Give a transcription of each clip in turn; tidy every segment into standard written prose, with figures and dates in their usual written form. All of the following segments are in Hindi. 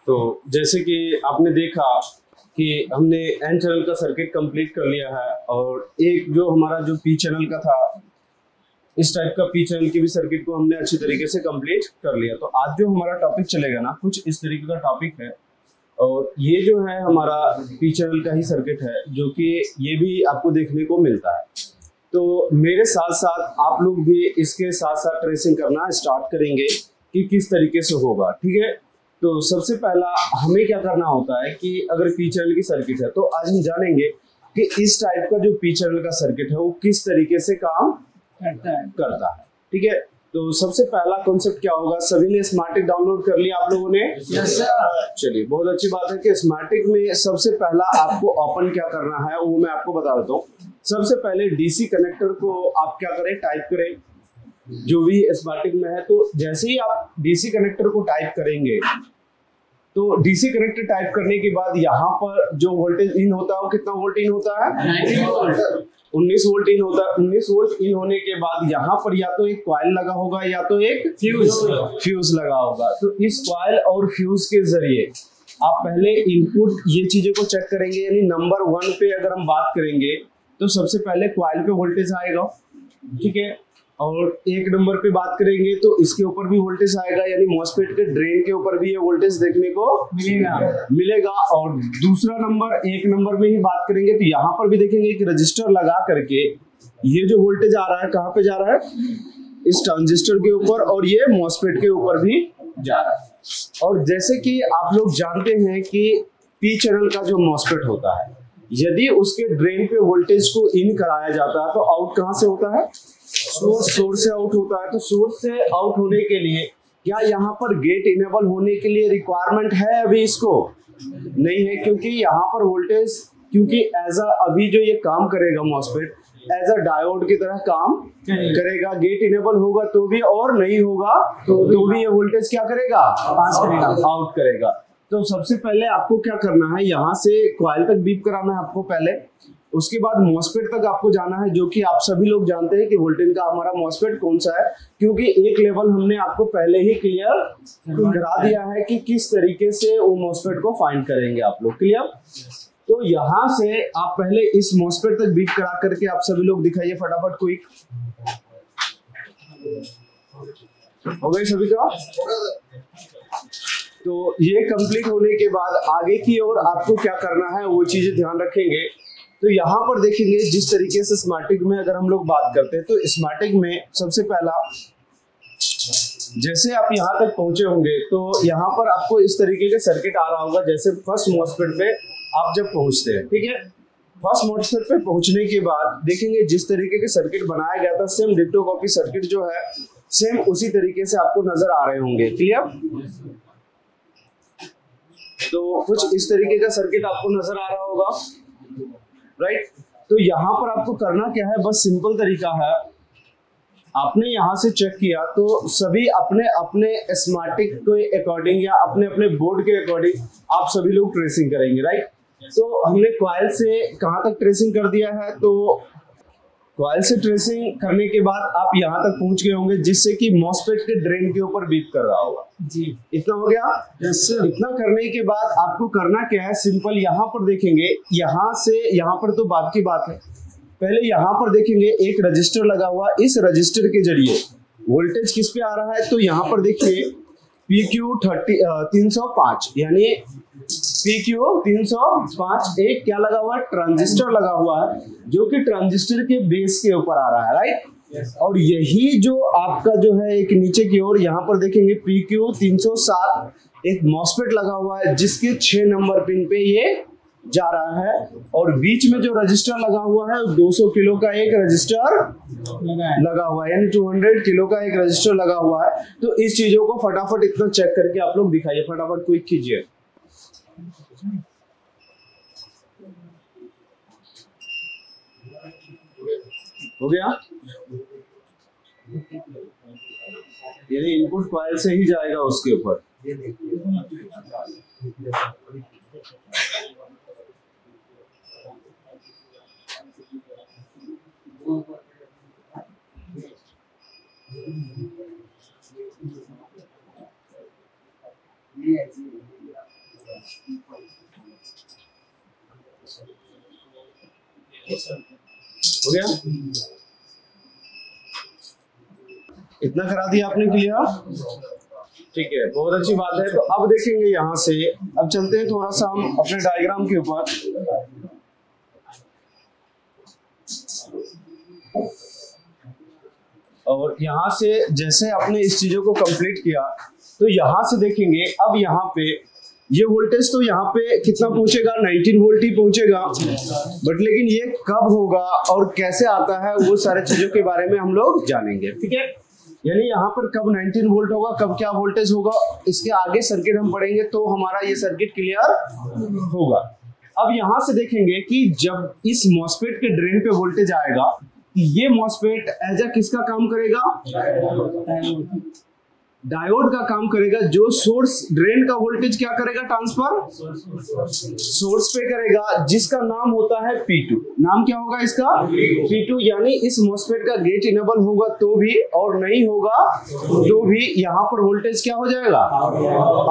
तो जैसे कि आपने देखा कि हमने एन चैनल का सर्किट कंप्लीट कर लिया है और एक जो हमारा जो पी चैनल का था, इस टाइप का पी चैनल की भी सर्किट को हमने अच्छी तरीके से कंप्लीट कर लिया। तो आज जो हमारा टॉपिक चलेगा ना, कुछ इस तरीके का टॉपिक है और ये जो है हमारा पी चैनल का ही सर्किट है, जो कि ये भी आपको देखने को मिलता है। तो मेरे साथ साथ आप लोग भी इसके साथ साथ ट्रेसिंग करना स्टार्ट करेंगे कि किस तरीके से होगा, ठीक है। तो सबसे पहला हमें क्या करना होता है कि अगर पी चैनल की सर्किट है तो आज हम जानेंगे कि इस टाइप का जो पी चैनल का सर्किट है वो किस तरीके से काम करता है, ठीक है। तो सबसे पहला कॉन्सेप्ट क्या होगा, सभी ने स्मार्टिक डाउनलोड कर लिया आप लोगों ने? Yes sir. चलिए, बहुत अच्छी बात है कि स्मार्टिक में सबसे पहला आपको ओपन क्या करना है वो मैं आपको बता देता हूँ। सबसे पहले डीसी कनेक्टर को आप क्या करें, टाइप करें जो भी स्मार्टिक में है। तो जैसे ही आप डीसी कनेक्टर को टाइप करेंगे तो डीसी कनेक्टर टाइप करने के बाद यहाँ पर जो वोल्टेज इन होता है वो कितना वोल्ट इन होता है? 19 वोल्ट। 19 वोल्ट इन होता है। 19 वोल्ट इन होने के बाद यहाँ पर या तो एक कॉइल लगा होगा या तो एक फ्यूज लगा होगा। तो इस कॉइल और फ्यूज के जरिए आप पहले इनपुट ये चीजें को चेक करेंगे। यानी नंबर 1 पे अगर हम बात करेंगे तो सबसे पहले कॉइल पे वोल्टेज आएगा, ठीक है। और एक नंबर पे बात करेंगे तो इसके ऊपर भी वोल्टेज आएगा, यानी मॉसफेट के ड्रेन के ऊपर भी ये वोल्टेज देखने को मिलेगा। और दूसरा नंबर, एक नंबर में ही बात करेंगे तो यहाँ पर भी देखेंगे एक रजिस्टर लगा करके ये जो वोल्टेज आ रहा है कहाँ पे जा रहा है, इस ट्रांजिस्टर के ऊपर, और ये मॉसफेट के ऊपर भी जा रहा है। और जैसे कि आप लोग जानते हैं कि पी चैनल का जो मॉसफेट होता है, यदि उसके ड्रेन पे वोल्टेज को इन कराया जाता है तो आउट कहाँ से होता है? सोर्स से आउट होता है। तो सोर्स से आउट होने के लिए क्या यहाँ पर गेट इनेबल होने के लिए रिक्वायरमेंट है? अभी इसको नहीं है, क्योंकि यहाँ पर वोल्टेज, क्योंकि एज अभी जो ये काम करेगा मॉसफेट एज अ डायोड की तरह काम करेगा। गेट इनेबल होगा तो भी और नहीं होगा तो भी ये वोल्टेज क्या करेगा? आउट करेगा। तो सबसे पहले आपको क्या करना है, यहाँ से कॉइल तक बीप कराना है आपको पहले। उसके बाद मॉसफेट तक आपको जाना है, जो कि आप सभी लोग जानते हैं कि वोल्टेज का हमारा मॉसफेट कौन सा है, क्योंकि एक लेवल हमने आपको पहले ही क्लियर करा दिया है कि किस तरीके से वो मॉसफेट को फाइंड करेंगे आप लोग। क्लियर? तो यहाँ से आप पहले इस मॉसफेट तक बीप करा करके आप सभी लोग दिखाइए फटाफट, क्विक। हो गई सभी का? तो ये कंप्लीट होने के बाद आगे की ओर आपको क्या करना है वो चीजें ध्यान रखेंगे। तो यहाँ पर देखेंगे जिस तरीके से स्मार्टिक में अगर हम लोग बात करते हैं तो स्मार्टिक में सबसे पहला, जैसे आप यहाँ तक पहुंचे होंगे तो यहाँ पर आपको इस तरीके का सर्किट आ रहा होगा। जैसे फर्स्ट मॉसफेट पे आप जब पहुंचते हैं, ठीक है, फर्स्ट मॉसफेट पे पहुंचने के बाद देखेंगे जिस तरीके के सर्किट बनाया गया था, सेम डिट्टो कॉपी सर्किट जो है सेम उसी तरीके से आपको नजर आ रहे होंगे। क्लियर? तो कुछ इस तरीके का सर्किट आपको नजर आ रहा होगा, राइट। तो यहाँ पर आपको करना क्या है, बस सिंपल तरीका है, आपने यहाँ से चेक किया तो सभी अपने अपने स्मार्टिक के अकॉर्डिंग या अपने अपने बोर्ड के अकॉर्डिंग आप सभी लोग ट्रेसिंग करेंगे, राइट। तो हमने कॉइल से कहाँ तक ट्रेसिंग कर दिया है, तो कॉइल से ट्रेसिंग करने के बाद आप यहाँ तक पहुंच गए होंगे जिससे कि मॉसफेट के ड्रेन के ऊपर बीप कर रहा होगा जी। इतना हो गया? Yes sir. इतना करने के बाद आपको करना क्या है, सिंपल यहाँ पर देखेंगे, यहाँ से यहाँ पर तो बात की बात है, पहले यहाँ पर देखेंगे एक रजिस्टर लगा हुआ। इस रजिस्टर के जरिए वोल्टेज किस पे आ रहा है, तो यहाँ पर देखिए PQ 305, यानी PQ 305 एक क्या लगा हुआ है, ट्रांजिस्टर लगा हुआ है, जो कि ट्रांजिस्टर के बेस के ऊपर आ रहा है, राइट। और यही जो आपका जो है एक नीचे की ओर यहाँ पर देखेंगे PQ 307 एक मॉसफेट लगा हुआ है जिसके 6 नंबर पिन पे ये जा रहा है। और बीच में जो रजिस्टर लगा हुआ है 200 किलो का एक रजिस्टर लगा हुआ है, यानी 200 किलो का एक रजिस्टर लगा हुआ है। तो इस चीजों को फटाफट इतना चेक करके आप लोग दिखाइए, फटाफट क्विक कीजिए। हो गया? यानी इनपुट कॉइल से ही जाएगा उसके ऊपर। हो गया, इतना करा दिया आपने क्लियर? ठीक है, बहुत अच्छी बात है। तो अब देखेंगे यहाँ से, अब चलते हैं थोड़ा सा हम अपने डायग्राम के ऊपर। और यहाँ से जैसे आपने इस चीजों को कंप्लीट किया तो यहाँ से देखेंगे, अब यहाँ पे ये वोल्टेज तो यहाँ पे कितना पहुंचेगा, 19 वोल्ट ही पहुंचेगा, बट लेकिन ये कब होगा और कैसे आता है वो सारे चीजों के बारे में हम लोग जानेंगे। ठीक है, यानी यहाँ पर कब 19 वोल्ट होगा, कब क्या वोल्टेज होगा, इसके आगे सर्किट हम पढ़ेंगे तो हमारा ये सर्किट क्लियर होगा। अब यहाँ से देखेंगे कि जब इस मॉसफेट के ड्रेन पे वोल्टेज आएगा, ये मॉसफेट एज अ किसका काम करेगा, डायोड का काम करेगा, जो सोर्स ड्रेन का वोल्टेज क्या करेगा, ट्रांसफर सोर्स पे करेगा, जिसका नाम होता है P2। नाम क्या होगा इसका, P2। यानी इस मॉसफेट का गेट इनेबल होगा तो भी और नहीं होगा तो भी यहाँ पर वोल्टेज क्या हो जाएगा,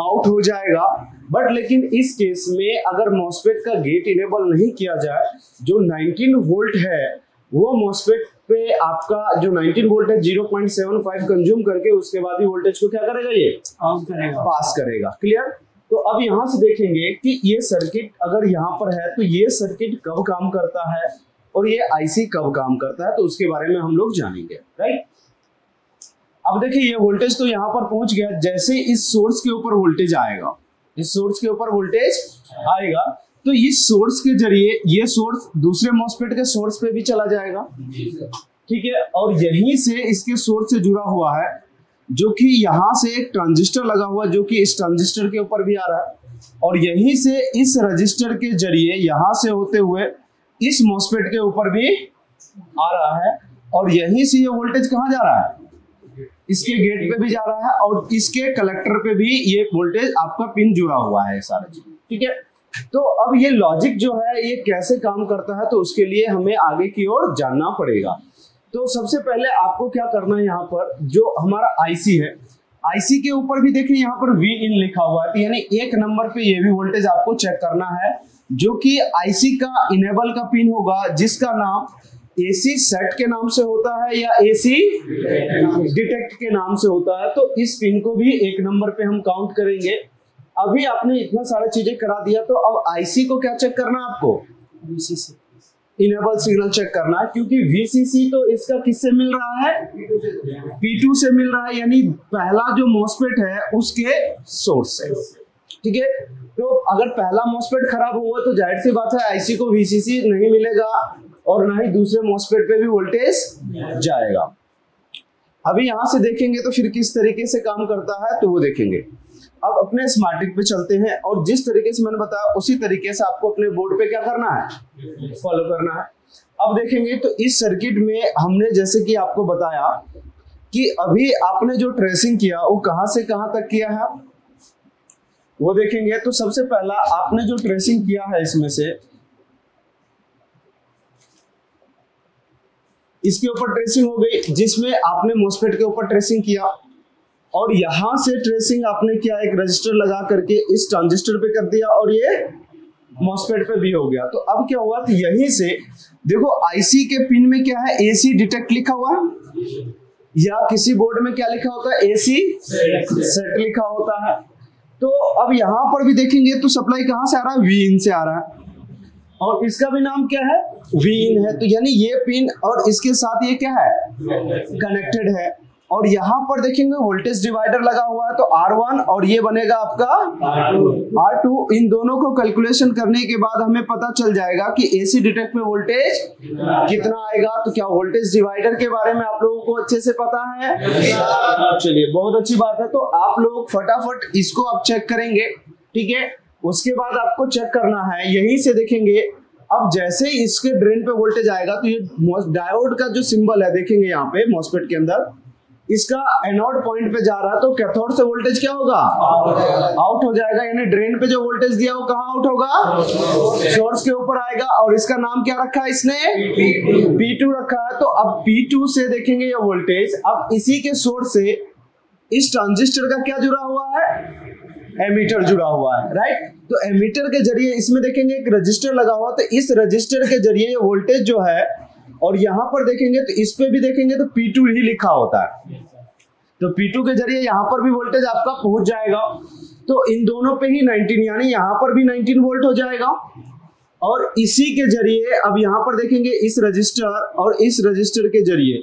आउट हो जाएगा। बट लेकिन इस केस में अगर मॉसफेट का गेट इनेबल नहीं किया जाए, जो 19 वोल्ट है वो मॉसफेट पे आपका जो 19 वोल्ट है 0.75 कंज्यूम करके उसके बाद ही वोल्टेज को क्या करेगा, ये पास करेगा। क्लियर? तो अब यहां से देखेंगे कि ये सर्किट अगर यहाँ पर है तो ये सर्किट कब काम करता है और ये आईसी कब काम करता है, तो उसके बारे में हम लोग जानेंगे। राइट, अब देखिए ये वोल्टेज तो यहाँ पर पहुंच गया। जैसे इस सोर्स के ऊपर वोल्टेज आएगा, इस सोर्स के ऊपर वोल्टेज आएगा तो इस सोर्स के जरिए ये सोर्स दूसरे मॉसफेट के सोर्स पे भी चला जाएगा। ठीक है, और यहीं से इसके सोर्स से जुड़ा हुआ है, जो कि यहाँ से एक ट्रांजिस्टर लगा हुआ है, जो कि इस ट्रांजिस्टर के ऊपर भी आ रहा है, और यहीं से इस रजिस्टर के जरिए यहाँ से होते हुए इस मॉसफेट के ऊपर भी आ रहा है, और यहीं से ये वोल्टेज कहाँ जा रहा है, इसके गेट पे भी जा रहा है, और इसके कलेक्टर पे भी ये वोल्टेज आपका पिन जुड़ा हुआ है सारा चीज। ठीक है, तो अब ये लॉजिक जो है ये कैसे काम करता है, तो उसके लिए हमें आगे की ओर जानना पड़ेगा। तो सबसे पहले आपको क्या करना है, यहाँ पर जो हमारा आईसी है, आईसी के ऊपर भी देखिए यहाँ पर V in लिखा हुआ है, यानी एक नंबर पे ये भी वोल्टेज आपको चेक करना है, जो कि आईसी का इनेबल का पिन होगा, जिसका नाम एसी सेट के नाम से होता है या एसी डिटेक्ट के नाम से होता है। तो इस पिन को भी एक नंबर पे हम काउंट करेंगे। अभी आपने इतना सारा चीजें करा दिया, तो अब आईसी को क्या चेक करना है आपको, वीसीसी इनेबल सिग्नल चेक करना है, क्योंकि वीसीसी तो इसका किससे मिल रहा है, P2 से मिल रहा है, यानी पहला जो मॉसफेट है उसके सोर्स से। ठीक है, तो अगर पहला मॉसफेट खराब हुआ तो जाहिर सी बात है आईसी को वीसीसी नहीं मिलेगा और ना ही दूसरे मॉसफेट पे भी वोल्टेज जाएगा। अभी यहां से देखेंगे तो फिर किस तरीके से काम करता है तो वो देखेंगे। अब अपने स्मार्टिक पे चलते हैं, और जिस तरीके से मैंने बताया उसी तरीके से आपको अपने बोर्ड पे क्या करना है, फॉलो करना है। अब देखेंगे तो इस सर्किट में हमने जैसे कि आपको बताया कि अभी आपने जो ट्रेसिंग किया वो कहां से कहां तक किया है वो देखेंगे। तो सबसे पहला आपने जो ट्रेसिंग किया है इसमें से इसके ऊपर ट्रेसिंग हो गई, जिसमें आपने मॉसफेट के ऊपर ट्रेसिंग किया, और यहां से ट्रेसिंग आपने किया एक रजिस्टर लगा करके इस ट्रांजिस्टर पे कर दिया, और ये मॉसफेट पे भी हो गया। तो अब क्या हुआ, तो यहीं से देखो आईसी के पिन में क्या है, एसी डिटेक्ट लिखा हुआ है, या किसी बोर्ड में क्या लिखा होता है, एसी सेट लिखा होता है। तो अब यहां पर भी देखेंगे तो सप्लाई कहां से आ रहा है, वी इन से आ रहा है, और इसका भी नाम क्या है, वी इन है। तो यानी ये पिन और इसके साथ ये क्या है, कनेक्टेड है। और यहाँ पर देखेंगे वोल्टेज डिवाइडर लगा हुआ है, तो R1 और ये बनेगा आपका R2। इन दोनों को कैलकुलेशन करने के बाद हमें पता चल जाएगा कि एसी डिटेक्ट में वोल्टेज कितना आएगा। तो क्या वोल्टेज डिवाइडर के बारे में आप लोगों को अच्छे से पता है? चलिए, बहुत अच्छी बात है। तो आप लोग फटाफट इसको आप चेक करेंगे। ठीक है, उसके बाद आपको चेक करना है, यहीं से देखेंगे। अब जैसे ही इसके ड्रेन पे वोल्टेज आएगा तो ये डायोड का जो सिंबल है देखेंगे यहाँ पे मॉसफेट के अंदर, इसका एनोड पॉइंट पे जा रहा है, तो कैथोड से वोल्टेज क्या होगा, आउट हो जाएगा। यानी ड्रेन पे जो वोल्टेज दिया वो कहाँ आउट होगा, सोर्स के ऊपर आएगा। और इसका नाम क्या रखा है इसने, P2 रखा है। तो अब P2 से देखेंगे ये वोल्टेज, अब इसी के सोर्स से इस ट्रांजिस्टर का क्या जुड़ा हुआ है, एमीटर जुड़ा हुआ है, राइट। तो एमीटर के जरिए इसमें देखेंगे एक रजिस्टर लगा हुआ, तो इस रजिस्टर के जरिए वोल्टेज जो है, और यहाँ पर देखेंगे तो इस पे भी देखेंगे तो P2 ही लिखा होता है, तो P2 के जरिए यहाँ पर भी वोल्टेज आपका पहुंच जाएगा। तो इन दोनों पे ही 19, यानी यहाँ पर भी 19 वोल्ट हो जाएगा। और इसी के जरिए अब यहाँ पर देखेंगे इस रजिस्टर और इस रजिस्टर के जरिए,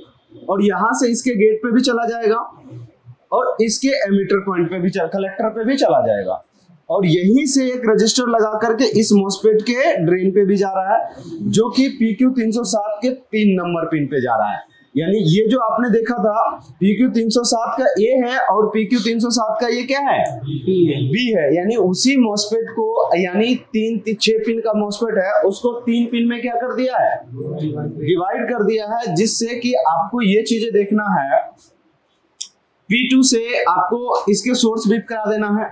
और यहाँ से इसके गेट पे भी चला जाएगा और इसके एमीटर पॉइंट पे भी कलेक्टर पे भी चला जाएगा, और यहीं से एक रजिस्टर लगा करके इस मॉसफेट के ड्रेन पे भी जा रहा है, जो कि PQ307 के 3 नंबर पिन पे जा रहा है। यानी ये जो आपने देखा था PQ307 का A है और PQ307 का ये क्या है, B है। यानी उसी मॉसफेट को, यानी 6 पिन का मॉसफेट है, उसको 3 पिन में क्या कर दिया है, डिवाइड कर दिया है, जिससे कि आपको ये चीजें देखना है। P2 से आपको इसके सोर्स बीप करा देना है,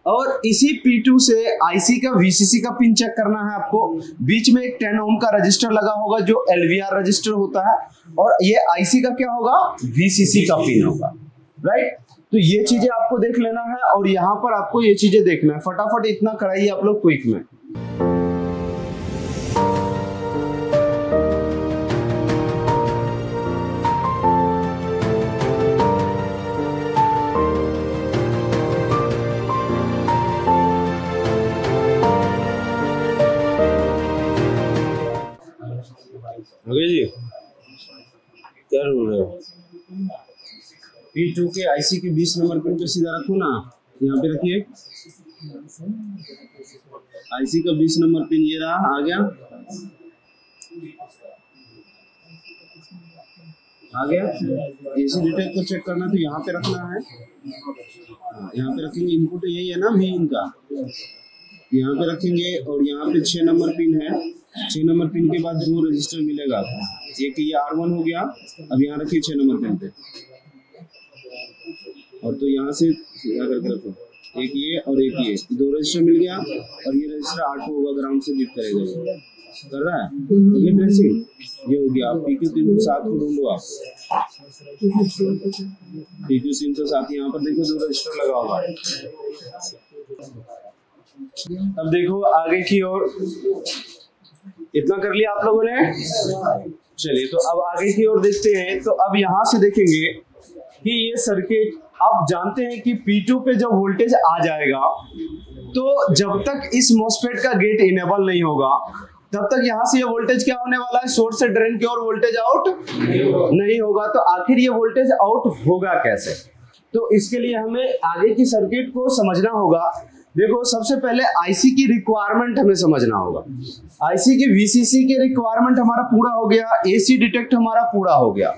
और इसी P2 से IC का VCC का पिन चेक करना है आपको। बीच में एक 10 ओम का रजिस्टर लगा होगा जो LVR रजिस्टर होता है, और ये IC का क्या होगा, VCC का पिन होगा, राइट। तो ये चीजें आपको देख लेना है, और यहाँ पर आपको ये चीजें देखना है। फटाफट इतना कराइए आप लोग क्विक में। जी क्या रूल है, P2 के IC के 20 नंबर पिन पे सीधा रखो ना, यहाँ पे रखिए। IC का 20 नंबर पिन ये रहा, आ गया, आ गया। AC डिटेक्ट को चेक करना तो यहाँ पे रखना है, यहाँ पे रखेंगे। इनपुट यही है ना V इनका, यहाँ पे रखेंगे, और यहाँ पे 6 नंबर पिन है। 6 नंबर पिन के बाद 2 रजिस्टर मिलेगा आपको, एक ये R1 हो गया, अब यहाँ रखिए 6 नंबर पिन पे, और तो यहाँ से करके रखो, एक ये और एक ये, 2 रजिस्टर मिल गया, और ये रजिस्टर 8 होगा, ग्राउंड से बीट करेगा, ये कर रहा है। ये ड्रेसिंग ये हो गया। आप PQ307 को ढूंढो, आप PQ307 यहाँ पर देखो 2 रजिस्टर लगा हुआ है। अब देखो आगे की ओर, इतना कर लिया आप लोगों ने, चलिए तो अब आगे की ओर देखते हैं। तो अब यहाँ से देखेंगे कि ये सर्किट, आप जानते हैं कि P2 पे जब वोल्टेज आ जाएगा, तो जब तक इस मॉसफेट का गेट इनेबल नहीं होगा, तब तक यहाँ से ये वोल्टेज क्या होने वाला है, सोर्स से ड्रेन की ओर वोल्टेज आउट नहीं होगा। तो आखिर ये वोल्टेज आउट होगा कैसे, तो इसके लिए हमें आगे की सर्किट को समझना होगा। देखो सबसे पहले IC की रिक्वायरमेंट हमें समझना होगा। IC की VCC के रिक्वायरमेंट हमारा पूरा हो गया, AC डिटेक्ट हमारा पूरा हो गया,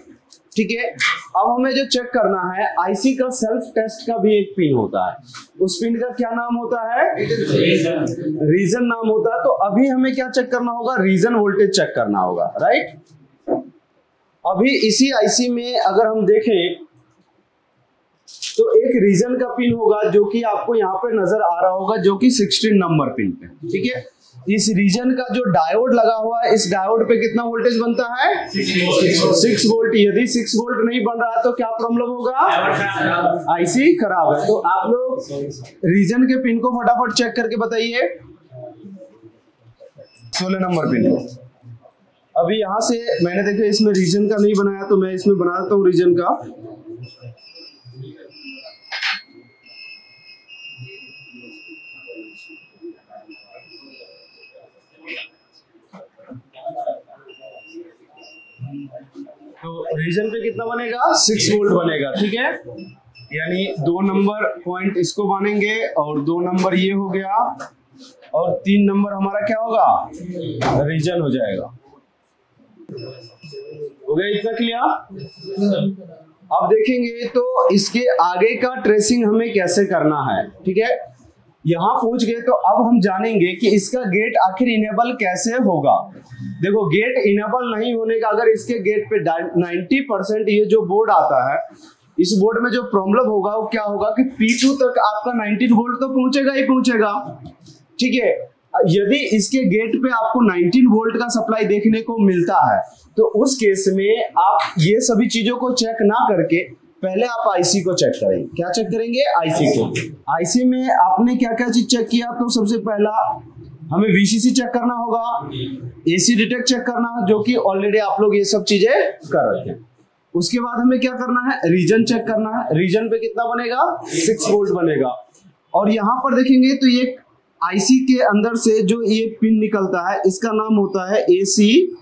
ठीक है। अब हमें जो चेक करना है, IC का सेल्फ टेस्ट का भी एक पिन होता है, उस पिन का क्या नाम होता है, रीजन नाम होता है। तो अभी हमें क्या चेक करना होगा, रीजन वोल्टेज चेक करना होगा, राइट। अभी इसी IC में अगर हम देखें तो एक रीजन का पिन होगा, जो कि आपको यहाँ पे नजर आ रहा होगा, जो कि 16 नंबर पिन पे, ठीक है। इस रीजन का जो डायोड लगा हुआ है, इस डायोड पे कितना वोल्टेज बनता है, 6 वोल्ट। यदि 6 वोल्ट नहीं बन रहा तो क्या प्रॉब्लम होगा, IC खराब है। तो आप लोग रीजन के पिन को फटाफट चेक करके बताइए। 16 नंबर पिन। अभी यहाँ से मैंने देखा इसमें रीजन का नहीं बनाया, तो मैं इसमें बना देता हूँ रीजन का। तो रीजन पे कितना बनेगा, 6 वोल्ट बनेगा, ठीक है। यानी 2 नंबर पॉइंट इसको बनेंगे, और 2 नंबर ये हो गया, और 3 नंबर हमारा क्या होगा, रीजन हो जाएगा। हो गया इतना क्लियर। अब देखेंगे तो इसके आगे का ट्रेसिंग हमें कैसे करना है, ठीक है। यहाँ पहुंच गए तो अब हम जानेंगे कि इसका गेट आखिर इनेबल कैसे होगा। देखो गेट इनेबल नहीं होने का, अगर इसके गेट पे 90% ये जो बोर्ड आता है, इस बोर्ड में जो प्रॉब्लम होगा वो क्या होगा कि P2 तक आपका 19 वोल्ट तो पहुंचेगा ही पहुंचेगा, ठीक है। यदि इसके गेट पे आपको 19 वोल्ट का सप्लाई देखने को मिलता है, तो उस केस में आप ये सभी चीजों को चेक ना करके पहले आप आईसी को चेक करेंगे। क्या चेक करेंगे? आईसी को। आईसी में आपने क्या क्या चीज चेक किया? तो सबसे पहला हमें वीसीसी चेक करना होगा, एसी डिटेक्ट चेक करना, जो कि ऑलरेडी आप लोग ये सब चीजें कर रखे हैं। उसके बाद हमें क्या करना है? रीजन चेक करना है। रीजन पे कितना बनेगा? 6 वोल्ट बनेगा। और यहाँ पर देखेंगे तो ये आईसी के अंदर से जो ये पिन निकलता है इसका नाम होता है एसी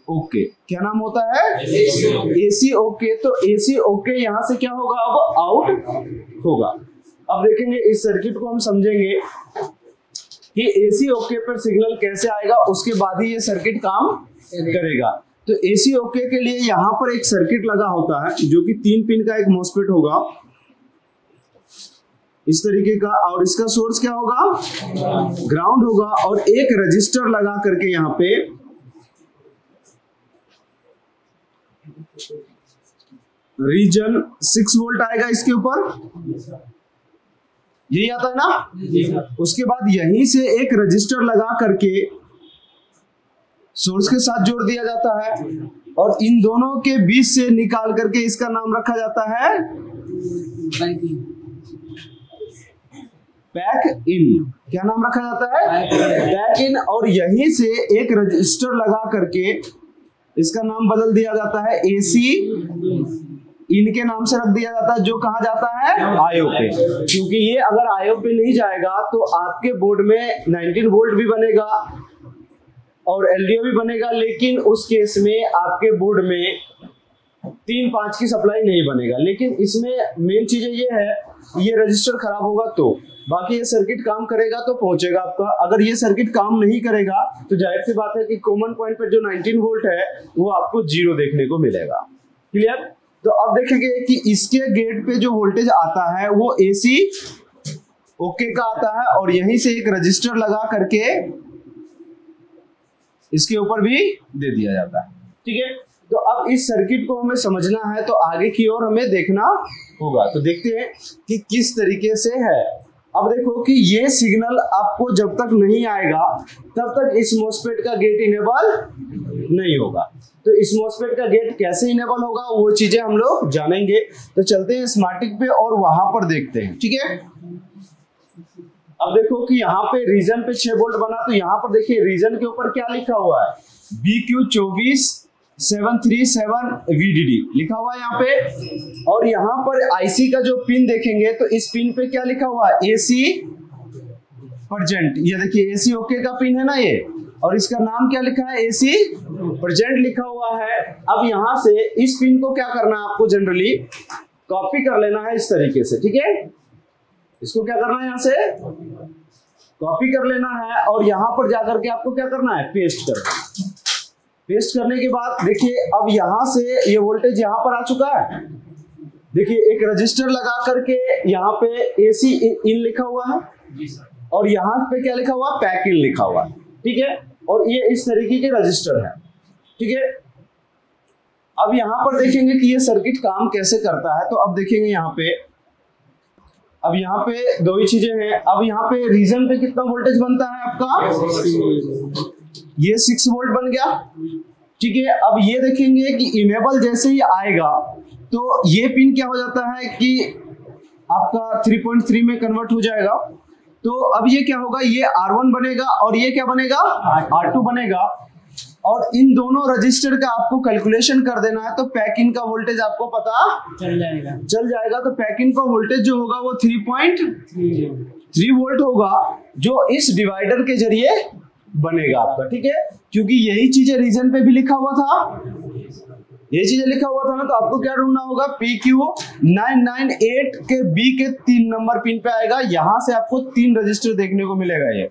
ओके। क्या नाम होता है? AC okay. तो एसी ओके यहाँ से क्या होगा? अब आउट होगा। अब देखेंगे इस सर्किट को हम समझेंगे कि एसी ओके पर सिग्नल कैसे आएगा, उसके बाद ही ये सर्किट काम करेगा। तो एसी ओके के लिए यहाँ पर एक सर्किट लगा होता है जो कि 3 पिन का एक मॉसफेट होगा इस तरीके का, और इसका सोर्स क्या होगा? ग्राउंड होगा। और एक रजिस्टर लगा करके यहाँ पे रीजन 6 वोल्ट आएगा इसके ऊपर, यही आता है ना। उसके बाद यहीं से एक रजिस्टर लगा करके सोर्स के साथ जोड़ दिया जाता है, और इन दोनों के बीच से निकाल करके इसका नाम रखा जाता है पैक इन। क्या नाम रखा जाता है? पैक इन। और यहीं से एक रजिस्टर लगा करके इसका नाम बदल दिया जाता है एसी इनके नाम से रख दिया जाता है, जो कहा जाता है आईओ पे। क्योंकि ये अगर आईओ पे नहीं जाएगा तो आपके बोर्ड में 19 वोल्ट भी बनेगा और एलडीओ भी बनेगा, लेकिन उस केस में आपके बोर्ड में 3-5 की सप्लाई नहीं बनेगा। लेकिन इसमें मेन चीज ये है, ये रजिस्टर खराब होगा तो बाकी ये सर्किट काम करेगा तो पहुंचेगा आपका। अगर ये सर्किट काम नहीं करेगा तो जाहिर सी बात है कि कॉमन पॉइंट पर जो 19 वोल्ट है वो आपको 0 देखने को मिलेगा। क्लियर? तो अब देखेंगे कि इसके गेट पे जो वोल्टेज आता है वो एसी ओके का आता है, और यहीं से एक रजिस्टर लगा करके इसके ऊपर भी दे दिया जाता है। ठीक है, तो अब इस सर्किट को हमें समझना है तो आगे की ओर हमें देखना होगा। तो देखते हैं कि किस तरीके से है। अब देखो कि ये सिग्नल आपको जब तक नहीं आएगा तब तक इस मॉसफेट का गेट इनेबल नहीं होगा। तो इस मॉसफेट का गेट कैसे इनेबल होगा वो चीजें हम लोग जानेंगे। तो चलते हैं स्मार्टिक पे और वहां पर देखते हैं। ठीक है, अब देखो कि यहाँ पे रीजन पे 6 वोल्ट बना, तो यहाँ पर देखिए रीजन के ऊपर क्या लिखा हुआ है? BQ24737 VDD लिखा हुआ है यहाँ पे। और यहाँ पर आईसी का जो पिन देखेंगे तो इस पिन पे क्या लिखा हुआ है? AC present. ये देखिए एसी ओके का पिन है ना ये, और इसका नाम क्या लिखा है? एसी प्रेजेंट लिखा हुआ है। अब यहाँ से इस पिन को क्या करना है आपको? जनरली कॉपी कर लेना है इस तरीके से। ठीक है, इसको क्या करना है? यहाँ से कॉपी कर लेना है, और यहाँ पर जाकर के आपको क्या करना है? पेस्ट करना है। पेस्ट करने के बाद देखिए अब यहाँ से ये वोल्टेज यहाँ पर आ चुका है। देखिए एक रजिस्टर लगा करके यहाँ पे एसी इन लिखा हुआ है, और यहाँ पे क्या लिखा हुआ? पैक इन लिखा हुआ है। ठीक है, और ये इस तरीके के रजिस्टर है। ठीक है, अब यहाँ पर देखेंगे कि ये सर्किट काम कैसे करता है। तो अब देखेंगे यहाँ पे, अब यहाँ पे 2 ही चीजें हैं। अब यहाँ पे रीजन पे कितना वोल्टेज बनता है आपका? ये 6 वोल्ट बन गया। ठीक है, अब ये देखेंगे कि इनेबल जैसे ही आएगा तो ये पिन क्या हो जाता है कि आपका 3.3 में कन्वर्ट हो जाएगा। तो अब ये क्या होगा? ये R1 बनेगा और ये क्या बनेगा? R2 बनेगा। और इन दोनों रजिस्टर का आपको कैलकुलेशन कर देना है। तो पैक इन का वोल्टेज आपको पता चल जाएगा। तो पैक इन का वोल्टेज जो होगा वो 3.3 वोल्ट होगा, जो इस डिवाइडर के जरिए बनेगा आपका। ठीक है, क्योंकि यही चीजें रीजन पे भी लिखा हुआ था, ये चीजें लिखा हुआ था ना। तो आपको क्या ढूंढना होगा? PQ998 के B के 3 नंबर पिन पे आएगा। यहां से आपको 3 रजिस्टर देखने को मिलेगा ये।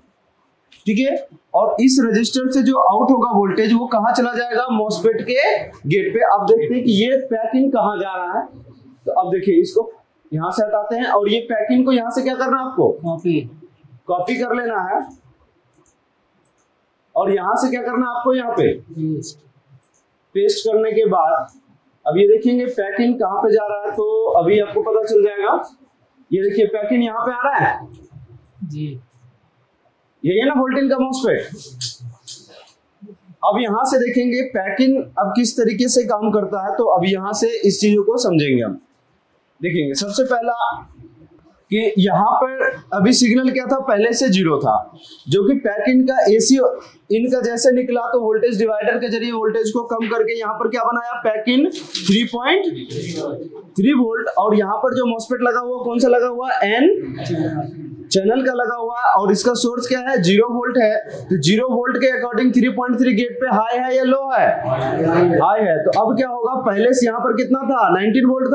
ठीक है, और इस रजिस्टर से जो आउट होगा वोल्टेज वो कहां चला जाएगा? मॉसफेट के गेट पे। अब देखते हैं कि ये पैकिंग कहां जा रहा है। तो अब देखिए इसको यहां से हटाते हैं, और ये पैकिंग को यहां से क्या करना है आपको? कॉपी कर लेना है, और यहां से क्या करना है आपको? यहाँ पे पेस्ट करने के बाद अब ये देखेंगे पैकिंग कहां पे जा रहा है, तो अभी आपको पता चल जाएगा। ये देखिए पैकिंग यहाँ पे आ रहा है जी, ये है ना वोल्टेज का मॉसफेट। अब यहाँ से देखेंगे पैक इन अब किस तरीके से काम करता है, तो अब यहाँ से इस चीजों को समझेंगे हम। देखेंगे सबसे पहला कि यहाँ पर अभी सिग्नल क्या था, पहले से 0 था, जो कि पैक इन का एसी इनका जैसे निकला तो वोल्टेज डिवाइडर के जरिए वोल्टेज को कम करके यहाँ पर क्या बनाया, पैक इन 3.3 वोल्ट। और यहाँ पर जो मॉसफेट लगा हुआ कौन सा लगा हुआ, एन चैनल का लगा हुआ है, और इसका सोर्स क्या है, 0 वोल्ट है। तो 0 वोल्ट के अकॉर्डिंग 3.3 गेट पे हाई है या लो है, हाई है। तो अब क्या होगा, पहले से यहाँ पर कितना था, 19 वोल्ट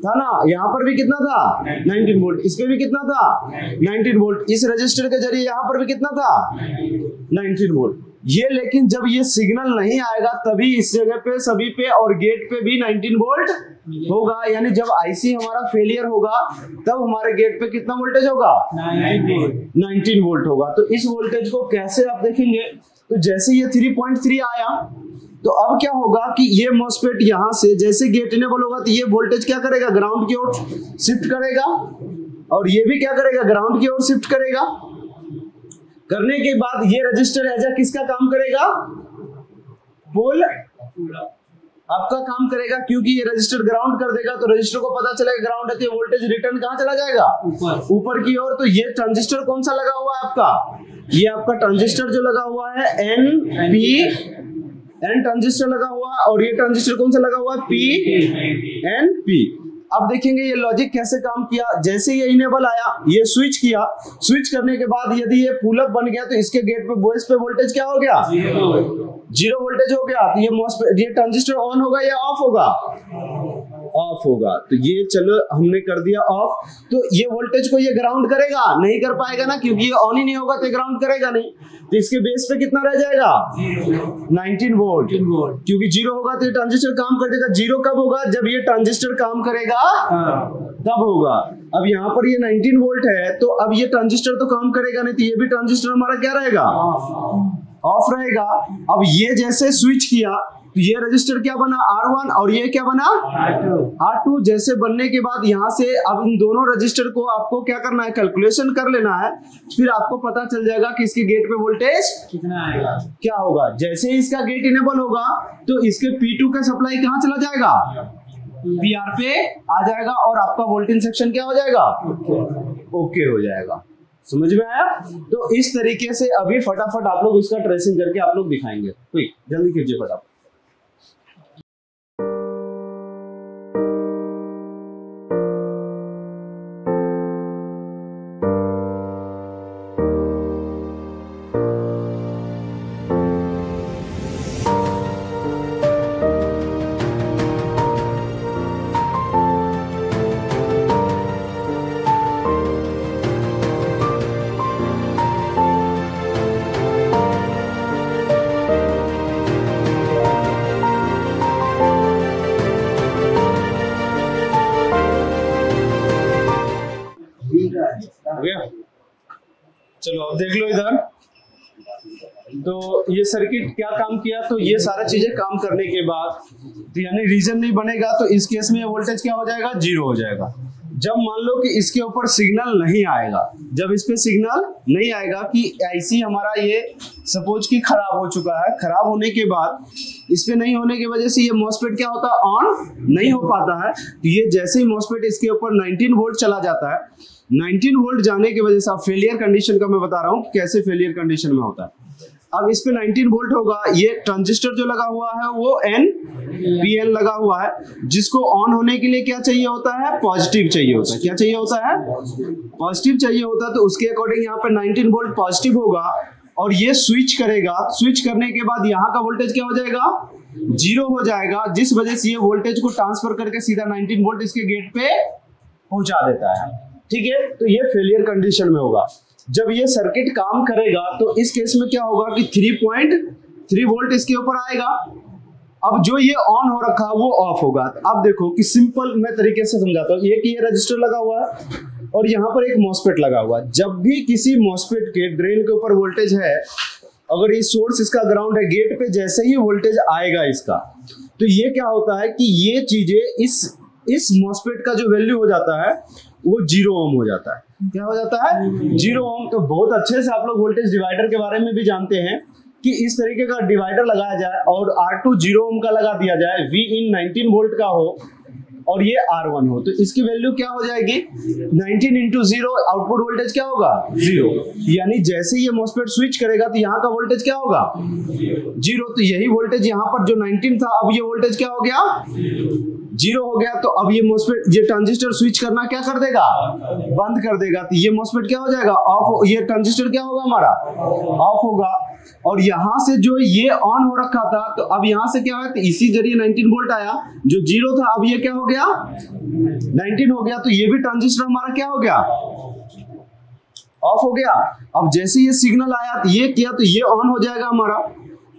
था ना, यहाँ पर भी कितना था 19 वोल्ट, इस पे भी कितना था 19 वोल्ट, इस रजिस्टर के जरिए यहाँ पर भी कितना था 19 वोल्ट। ये लेकिन जब ये सिग्नल नहीं आएगा तभी इस जगह पे सभी पे और गेट पे भी 19 वोल्ट होगा, यानी जब आईसी हमारा फेलियर होगा तब हमारे गेट पे कितना वोल्टेज होगा, 19 वोल्ट होगा। तो इस वोल्टेज को कैसे आप देखेंगे, तो जैसे ये 3.3 आया तो अब क्या होगा कि ये मॉसफेट यहां से जैसे गेट इनेबल होगा तो ये वोल्टेज क्या करेगा, ग्राउंड की ओर शिफ्ट करेगा, और ये भी क्या करेगा, ग्राउंड की ओर शिफ्ट करेगा। करने के बाद ये रजिस्टर एज ए किसका काम करेगा, पोल आपका काम करेगा, क्योंकि ये रजिस्टर ग्राउंड कर देगा तो रजिस्टर को पता चलेगा ग्राउंड है तो वोल्टेज रिटर्न कहां चला जाएगा, ऊपर की ओर। तो ये ट्रांजिस्टर कौन सा लगा हुआ है आपका, ये आपका ट्रांजिस्टर जो लगा हुआ है एन ट्रांजिस्टर लगा हुआ है, और ये ट्रांजिस्टर कौन सा लगा हुआ है, पी। अब देखेंगे ये लॉजिक कैसे काम किया। जैसे ये इनेबल आया, ये स्विच किया, स्विच करने के बाद यदि ये पुल अप बन गया तो इसके गेट पे बेस पे वोल्टेज क्या हो गया, 0 वोल्टेज हो गया। तो ये ट्रांजिस्टर ऑन होगा या ऑफ होगा, ऑफ होगा। तो ये चलो हमने कर दिया ऑफ, तो ये वोल्टेज को ये ग्राउंड करेगा, नहीं कर पाएगा ना, क्योंकि ये ऑन ही नहीं होगा तो ग्राउंड करेगा नहीं। तो इसके बेस पे कितना रह जाएगा, 19 वोल्ट, क्योंकि 0 होगा तो ये ट्रांजिस्टर काम कर देगा। 0 कब होगा, जब ये ट्रांजिस्टर काम करेगा तब होगा। अब यहाँ पर ये 19 वोल्ट है, तो अब ये ट्रांजिस्टर तो काम करेगा नहीं, तो ये भी ट्रांजिस्टर हमारा क्या रहेगा, ऑफ रहेगा। अब ये जैसे स्विच किया तो ये रजिस्टर क्या बना, R1, और ये क्या बना, R2। जैसे बनने के बाद यहाँ से अब इन दोनों रजिस्टर को आपको क्या करना है, कैलकुलेशन कर लेना है, फिर आपको पता चल जाएगा कि इसके गेट पे वोल्टेज कितना आएगा, क्या होगा। जैसे इसका गेट इनेबल होगा तो इसके P2 का सप्लाई कहाँ चला जाएगा, PR पे आ जाएगा, और आपका वोल्टेज सेक्शन क्या हो जाएगा, ओके हो जाएगा। समझ में आया। तो इस तरीके से अभी फटाफट आप लोग इसका ट्रेसिंग करके आप लोग दिखाएंगे, जल्दी कीजिए फटाफट। चलो अब देख लो इधर, तो ये सर्किट क्या काम किया, तो ये सारा चीजें काम करने के बाद तो यानी रीजन नहीं बनेगा, तो इस केस में वोल्टेज क्या हो जाएगा, 0 हो जाएगा। जब मान लो कि इसके ऊपर सिग्नल नहीं आएगा, जब इस पे सिग्नल नहीं आएगा कि आईसी हमारा ये सपोज कि खराब हो चुका है, खराब होने के बाद इस पे नहीं होने की वजह से ये मॉसफेट क्या होता है, ऑन नहीं हो पाता है। तो ये जैसे ही मॉसफेट इसके ऊपर 19 वोल्ट चला जाता है, 19 वोल्ट जाने की वजह से, अब फेलियर कंडीशन का मैं बता रहा हूँ कैसे फेलियर कंडीशन में होता है। अब इस पे 19 वोल्ट होगा, ये ट्रांजिस्टर जो लगा हुआ है वो NPN लगा हुआ है, जिसको ऑन होने के लिए क्या चाहिए होता है, पॉजिटिव चाहिए होता है। क्या चाहिए होता है, पॉजिटिव चाहिए होता है। तो उसके अकॉर्डिंग यहाँ पे 19 वोल्ट पॉजिटिव होगा, और ये स्विच करेगा। स्विच करने के बाद यहाँ का वोल्टेज क्या हो जाएगा, 0 हो जाएगा, जिस वजह से ये वोल्टेज को ट्रांसफर करके सीधा 19 वोल्ट इसके गेट पे पहुंचा देता है। ठीक है, तो ये फेलियर कंडीशन में होगा। जब ये सर्किट काम करेगा तो इस केस में क्या होगा कि 3.3 वोल्ट इसके ऊपर आएगा। अब जो ये ऑन हो रखा है वो ऑफ होगा। अब देखो कि सिंपल मैं तरीके से समझाता हूँ। ये रजिस्टर लगा हुआ है और यहाँ पर एक मॉसफेट लगा हुआ है। जब भी किसी मॉसफेट के ड्रेन के ऊपर वोल्टेज है, अगर ये सोर्स इसका ग्राउंड है, गेट पे जैसे ही वोल्टेज आएगा इसका, तो ये क्या होता है कि ये चीजें इस मॉसफेट का जो वैल्यू हो जाता है वो 0 ओम हो जाता है। क्या हो जाता है, 0 ओम। तो बहुत अच्छे से आप लोग वोल्टेज डिवाइडर के बारे में भी जानते हैं कि इस तरीके का डिवाइडर लगाया जाए और R2 0 ओम का लगा दिया जाए, V इन 19 वोल्ट का हो और ये R1 हो, तो इसकी वैल्यू क्या हो जाएगी 19 इंटू 0, आउटपुट वोल्टेज क्या होगा 0। यानी जैसे ये मॉस्फेट स्विच करेगा तो यहाँ का वोल्टेज क्या होगा 0। तो यही वोल्टेज यहाँ पर जो 19 था, अब ये वोल्टेज क्या हो गया 0 हो गया। तो अब ये मॉस्फेट, ये ट्रांजिस्टर स्विच करना क्या कर देगा, बंद कर देगा। तो ये मॉस्फेट क्या हो जाएगा ऑफ, ये ट्रांजिस्टर क्या होगा हमारा ऑफ होगा। और यहां से जो ये ऑन हो रखा था, तो अब यहां से क्या है, तो इसी जरिए 19 वोल्ट आया, जो 0 था अब ये क्या हो गया 19 हो गया। तो ये भी ट्रांजिस्टर हमारा क्या हो गया ऑफ हो गया। अब जैसे ये सिग्नल आया तो ये किया, तो ये ऑन हो जाएगा हमारा,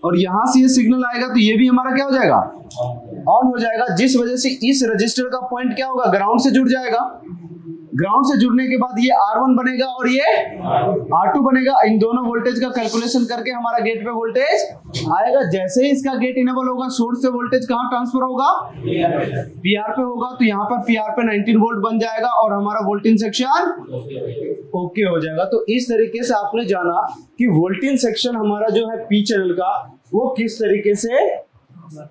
और यहां से ये सिग्नल आएगा तो ये भी हमारा क्या हो जाएगा ऑन हो जाएगा। जिस वजह से इस रजिस्टर का पॉइंट क्या होगा ग्राउंड से जुड़ जाएगा। ग्राउंड से जुड़ने के बाद ये R1 बनेगा और ये R2 बनेगा। इन दोनों वोल्टेज का कैलकुलेशन करके हमारा गेट पे वोल्टेज आएगा। जैसे ही इसका गेट इनेबल होगा, सोर्स से वोल्टेज कहां ट्रांसफर होगा PR पे होगा। तो यहाँ पर PR पे 19 वोल्ट बन जाएगा और हमारा वोल्टेज सेक्शन ओके हो जाएगा। तो इस तरीके से आपने जाना कि वोल्टेज सेक्शन हमारा जो है P चैनल का, वो किस तरीके से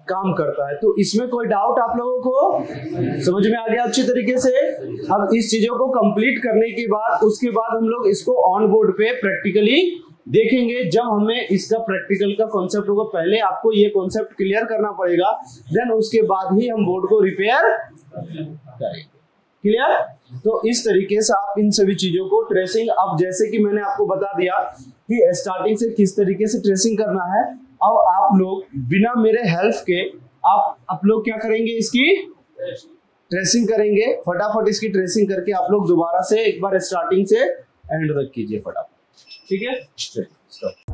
काम करता है। तो इसमें कोई डाउट आप लोगों को समझ में आ गया अच्छी तरीके से। अब इस चीजों को कंप्लीट करने के बाद, उसके बाद हम लोग इसको ऑन बोर्ड पे प्रैक्टिकली देखेंगे। जब हमें इसका प्रैक्टिकल का कॉन्सेप्ट होगा, पहले आपको ये कॉन्सेप्ट क्लियर करना पड़ेगा, देन उसके बाद ही हम बोर्ड को रिपेयर करेंगे। क्लियर? तो इस तरीके से आप इन सभी चीजों को ट्रेसिंग, अब जैसे कि मैंने आपको बता दिया कि स्टार्टिंग से किस तरीके से ट्रेसिंग करना है, अब आप लोग बिना मेरे हेल्प के आप लोग क्या करेंगे, इसकी ट्रेसिंग करेंगे। फटाफट इसकी ट्रेसिंग करके आप लोग दोबारा से एक बार स्टार्टिंग से एंड तक कीजिए फटाफट। ठीक है।